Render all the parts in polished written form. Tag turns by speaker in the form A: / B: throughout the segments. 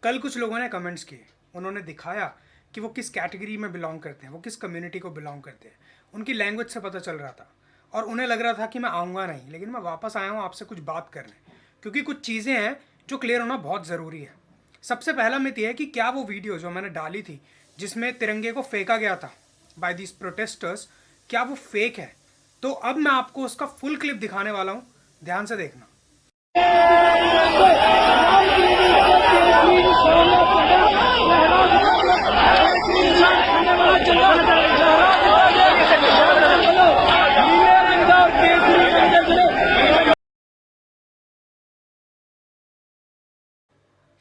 A: कल कुछ लोगों ने कमेंट्स किए, उन्होंने दिखाया कि वो किस कैटेगरी में बिलोंग करते हैं, वो किस कम्युनिटी को बिलोंग करते हैं। उनकी लैंग्वेज से पता चल रहा था और उन्हें लग रहा था कि मैं आऊँगा नहीं, लेकिन मैं वापस आया हूँ आपसे कुछ बात करने, क्योंकि कुछ चीज़ें हैं जो क्लियर होना बहुत ज़रूरी है। सबसे पहला मिथ यह है कि क्या वो वीडियो जो मैंने डाली थी जिसमें तिरंगे को फेंका गया था बाय दिस प्रोटेस्टर्स, क्या वो फेक है? तो अब मैं आपको उसका फुल क्लिप दिखाने वाला हूँ, ध्यान से देखना।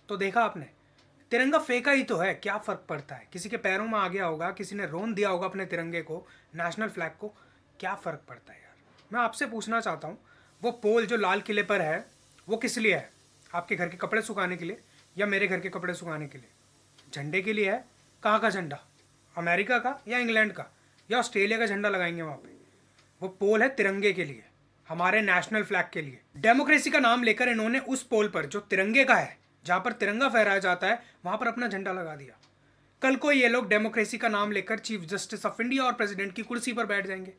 A: तो देखा आपने, तिरंगा फेंका ही तो है, क्या फ़र्क पड़ता है? किसी के पैरों में आ गया होगा, किसी ने रोन दिया होगा अपने तिरंगे को, नेशनल फ्लैग को, क्या फ़र्क पड़ता है यार? मैं आपसे पूछना चाहता हूँ, वो पोल जो लाल किले पर है वो किस लिए है? आपके घर के कपड़े सुखाने के लिए या मेरे घर के कपड़े सुखाने के लिए? झंडे के लिए है। कहाँ का झंडा? अमेरिका का या इंग्लैंड का या ऑस्ट्रेलिया का झंडा लगाएंगे वहाँ पे? वो पोल है तिरंगे के लिए, हमारे नेशनल फ्लैग के लिए। डेमोक्रेसी का नाम लेकर इन्होंने उस पोल पर जो तिरंगे का है, जहां पर तिरंगा फहराया जाता है, वहां पर अपना झंडा लगा दिया। कल को ये लोग डेमोक्रेसी का नाम लेकर चीफ जस्टिस ऑफ इंडिया और प्रेसिडेंट की कुर्सी पर बैठ जाएंगे।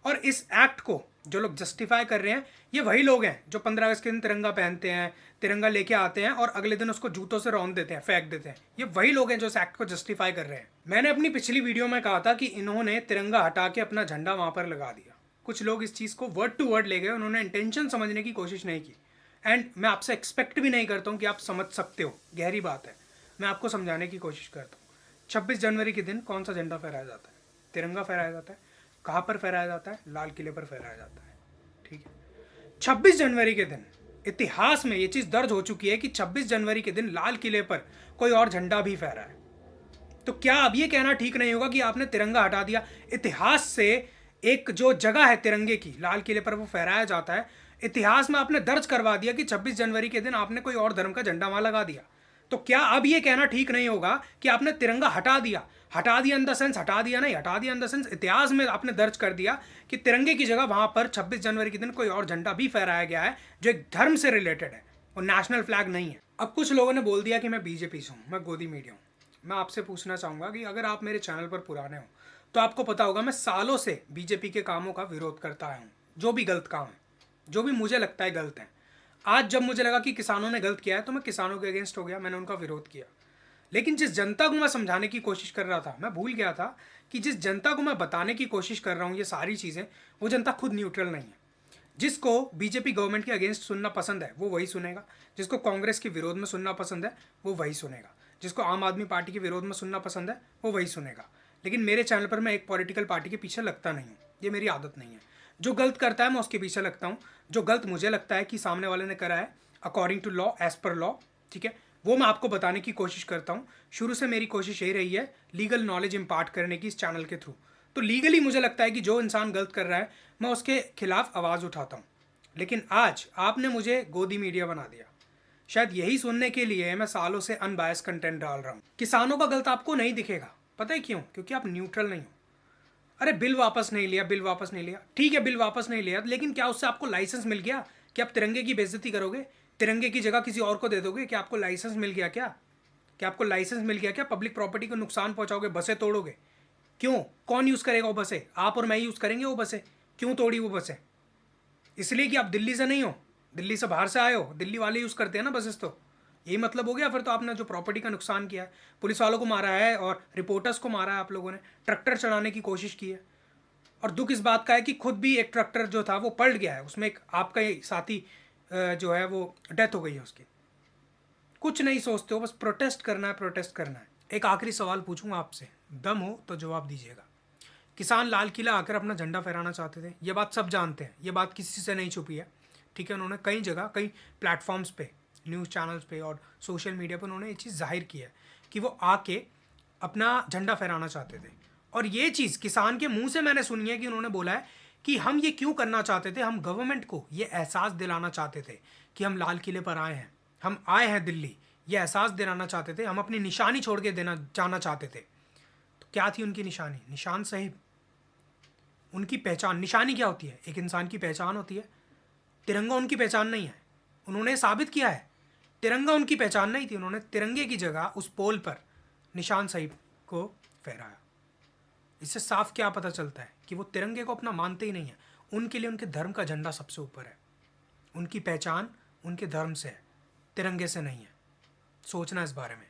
A: और इस एक्ट को जो लोग जस्टिफाई कर रहे हैं, ये वही लोग हैं जो 15 अगस्त के दिन तिरंगा पहनते हैं, तिरंगा लेके आते हैं और अगले दिन उसको जूतों से रौंद देते हैं, फेंक देते हैं। ये वही लोग हैं जो इस एक्ट को जस्टिफाई कर रहे हैं। मैंने अपनी पिछली वीडियो में कहा था कि इन्होंने तिरंगा हटा के अपना झंडा वहां पर लगा दिया। कुछ लोग इस चीज़ को वर्ड टू वर्ड ले गए, उन्होंने इंटेंशन समझने की कोशिश नहीं की। एंड मैं आपसे एक्सपेक्ट भी नहीं करता हूँ कि आप समझ सकते हो, गहरी बात है। मैं आपको समझाने की कोशिश करता हूँ। 26 जनवरी के दिन कौन सा झंडा फहराया जाता है? तिरंगा फहराया जाता है। कहाँ पर फहराया जाता है? लाल किले पर फहराया जाता है। ठीक है। 26 जनवरी के दिन इतिहास में ये चीज़ दर्ज हो चुकी है कि 26 जनवरी के दिन लाल किले पर कोई और झंडा भी फहरा है। तो क्या अब ये कहना ठीक नहीं होगा कि आपने तिरंगा हटा दिया? इतिहास से एक जो जगह है तिरंगे की, लाल किले पर वो फहराया जाता है, इतिहास में आपने दर्ज करवा दिया कि 26 जनवरी के दिन आपने कोई और धर्म का झंडा वहां लगा दिया। तो क्या अब ये कहना ठीक नहीं होगा कि आपने तिरंगा हटा दिया? हटा दिया इन द सेंस, हटा दिया नहीं, हटा दिया इन द सेंस इतिहास में आपने दर्ज कर दिया कि तिरंगे की जगह वहां पर 26 जनवरी के दिन कोई और झंडा भी फहराया गया है जो एक धर्म से रिलेटेड है और नेशनल फ्लैग नहीं है। अब कुछ लोगों ने बोल दिया कि मैं बीजेपी से हूँ, मैं गोदी मीडिया हूँ। मैं आपसे पूछना चाहूँगा कि अगर आप मेरे चैनल पर पुराने हो तो आपको पता होगा मैं सालों से बीजेपी के कामों का विरोध करता आया हूँ। जो भी गलत काम है, जो भी मुझे लगता है गलत है, आज जब मुझे लगा कि किसानों ने गलत किया है तो मैं किसानों के अगेंस्ट हो गया, मैंने उनका विरोध किया। लेकिन जिस जनता को मैं समझाने की कोशिश कर रहा था, मैं भूल गया था कि जिस जनता को मैं बताने की कोशिश कर रहा हूँ ये सारी चीज़ें, वो जनता खुद न्यूट्रल नहीं है। जिसको बीजेपी गवर्नमेंट के अगेंस्ट सुनना पसंद है वो वही सुनेगा, जिसको कांग्रेस के विरोध में सुनना पसंद है वो वही सुनेगा, जिसको आम आदमी पार्टी के विरोध में सुनना पसंद है वो वही सुनेगा। लेकिन मेरे चैनल पर मैं एक पॉलिटिकल पार्टी के पीछे लगता नहीं हूँ, ये मेरी आदत नहीं है। जो गलत करता है मैं उसके पीछे लगता हूँ, जो गलत मुझे लगता है कि सामने वाले ने करा है according to law, as per law, ठीक है, वो मैं आपको बताने की कोशिश करता हूँ। शुरू से मेरी कोशिश यही रही है लीगल नॉलेज इम्पार्ट करने की इस चैनल के थ्रू। तो लीगली मुझे लगता है कि जो इंसान गलत कर रहा है मैं उसके खिलाफ आवाज़ उठाता हूँ। लेकिन आज आपने मुझे गोदी मीडिया बना दिया। शायद यही सुनने के लिए मैं सालों से अनबायस कंटेंट डाल रहा हूँ। किसानों का गलत आपको नहीं दिखेगा, पता है क्यों? क्योंकि आप न्यूट्रल नहीं हो। अरे बिल वापस नहीं लिया, बिल वापस नहीं लिया, ठीक है बिल वापस नहीं लिया, लेकिन क्या उससे आपको लाइसेंस मिल गया कि आप तिरंगे की बेइज्जती करोगे? तिरंगे की जगह किसी और को दे दोगे? क्या आपको लाइसेंस मिल गया? क्या आपको लाइसेंस मिल गया? क्या पब्लिक प्रॉपर्टी को नुकसान पहुंचाओगे? बसें तोड़ोगे? क्यों? कौन यूज़ करेगा वो बसें? आप और मैं यूज़ करेंगे वो बसें। क्यों तोड़ी वो बसें? इसलिए कि आप दिल्ली से नहीं हो, दिल्ली से बाहर से आए हो, दिल्ली वाले यूज़ करते हैं ना बसेस। तो यही मतलब हो गया फिर तो आपने जो प्रॉपर्टी का नुकसान किया है, पुलिस वालों को मारा है और रिपोर्टर्स को मारा है आप लोगों ने, ट्रैक्टर चढ़ाने की कोशिश की है। और दुख इस बात का है कि खुद भी एक ट्रैक्टर जो था वो पलट गया है, उसमें एक आपका ही साथी जो है वो डेथ हो गई है उसकी। कुछ नहीं सोचते हो, बस प्रोटेस्ट करना है, प्रोटेस्ट करना है। एक आखिरी सवाल पूछूंगा आपसे, दम हो तो जवाब दीजिएगा। किसान लाल किला आकर अपना झंडा फहराना चाहते थे, ये बात सब जानते हैं, ये बात किसी से नहीं छुपी है, ठीक है। उन्होंने कई जगह, कई प्लेटफॉर्म्स पे, न्यूज़ चैनल्स पे और सोशल मीडिया पर उन्होंने ये चीज़ जाहिर की है कि वो आके अपना झंडा फहराना चाहते थे। और ये चीज़ किसान के मुंह से मैंने सुनी है कि उन्होंने बोला है कि हम ये क्यों करना चाहते थे, हम गवर्नमेंट को ये एहसास दिलाना चाहते थे कि हम लाल किले पर आए हैं, हम आए हैं दिल्ली, ये एहसास दिलाना चाहते थे, हम अपनी निशानी छोड़ के देना जाना चाहते थे। तो क्या थी उनकी निशानी? निशान साहिब, उनकी पहचान। निशानी क्या होती है? एक इंसान की पहचान होती है। तिरंगा उनकी पहचान नहीं है। उन्होंने साबित किया है तिरंगा उनकी पहचान नहीं थी, उन्होंने तिरंगे की जगह उस पोल पर निशान साहिब को फहराया। इससे साफ क्या पता चलता है कि वो तिरंगे को अपना मानते ही नहीं है। उनके लिए उनके धर्म का झंडा सबसे ऊपर है। उनकी पहचान उनके धर्म से है, तिरंगे से नहीं है। सोचना इस बारे में।